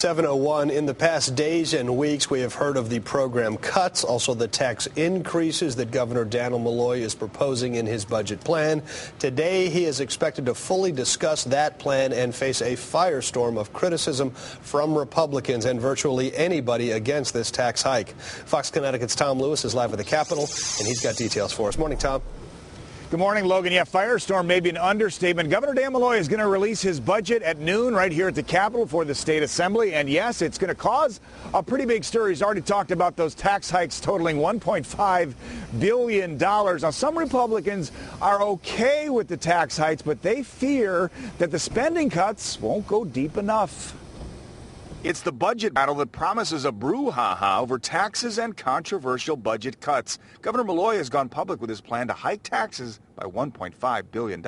7:01. In the past days and weeks, we have heard of the program cuts, also the tax increases that Governor Malloy is proposing in his budget plan. Today, he is expected to fully discuss that plan and face a firestorm of criticism from Republicans and virtually anybody against this tax hike. Fox Connecticut's Tom Lewis is live at the Capitol, and he's got details for us. Morning, Tom. Good morning, Logan. Yeah, firestorm may be an understatement. Governor Malloy is going to release his budget at noon right here at the Capitol for the State Assembly. And yes, it's going to cause a pretty big stir. He's already talked about those tax hikes totaling $1.5 billion. Now, some Republicans are okay with the tax hikes, but they fear that the spending cuts won't go deep enough. It's the budget battle that promises a brouhaha over taxes and controversial budget cuts. Governor Malloy has gone public with his plan to hike taxes by $1.5 billion.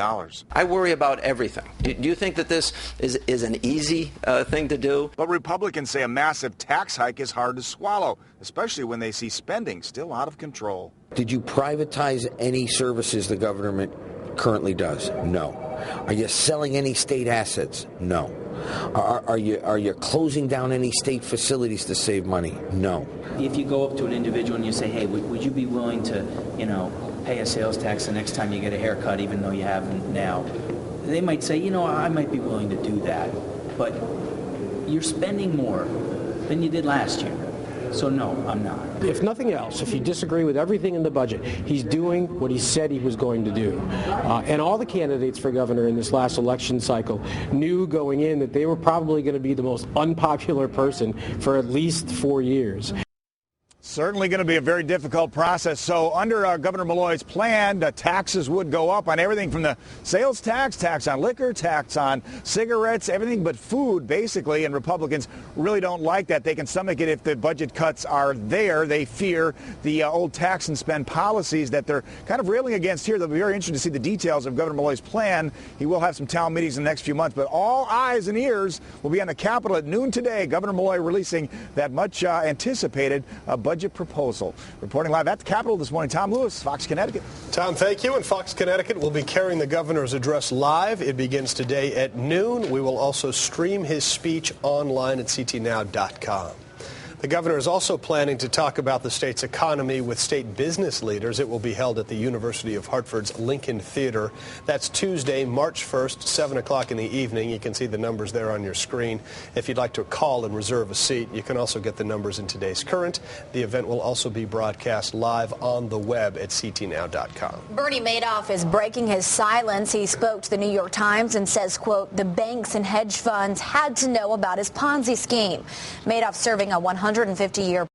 I worry about everything. Do you think that this is an easy thing to do? But Republicans say a massive tax hike is hard to swallow, especially when they see spending still out of control. Did you privatize any services the government currently does? No. Are you selling any state assets? No. Are you closing down any state facilities to save money? No. If you go up to an individual and you say, hey, would you be willing to, pay a sales tax the next time you get a haircut, even though you haven't now, they might say, I might be willing to do that, but you're spending more than you did last year. So no, I'm not. If nothing else, if you disagree with everything in the budget, he's doing what he said he was going to do. And all the candidates for governor in this last election cycle knew going in that they were probably going to be the most unpopular person for at least 4 years. Certainly going to be a very difficult process. So under Governor Malloy's plan, the taxes would go up on everything from the sales tax, tax on liquor, tax on cigarettes, everything but food, basically. And Republicans really don't like that. They can stomach it if the budget cuts are there. They fear the old tax and spend policies that they're kind of railing against here. They'll be very interested to see the details of Governor Malloy's plan. He will have some town meetings in the next few months, but all eyes and ears will be on the Capitol at noon today. Governor Malloy releasing that much anticipated budget proposal. Reporting live at the Capitol this morning, Tom Lewis, Fox Connecticut. Tom, thank you. And Fox Connecticut will be carrying the governor's address live. It begins today at noon. We will also stream his speech online at ctnow.com. The governor is also planning to talk about the state's economy with state business leaders. It will be held at the University of Hartford's Lincoln Theater. That's Tuesday, March 1st, 7 o'clock in the evening. You can see the numbers there on your screen. If you'd like to call and reserve a seat, you can also get the numbers in today's Current. The event will also be broadcast live on the web at ctnow.com. Bernie Madoff is breaking his silence. He spoke to the New York Times and says, quote, the banks and hedge funds had to know about his Ponzi scheme. Madoff serving a 150-year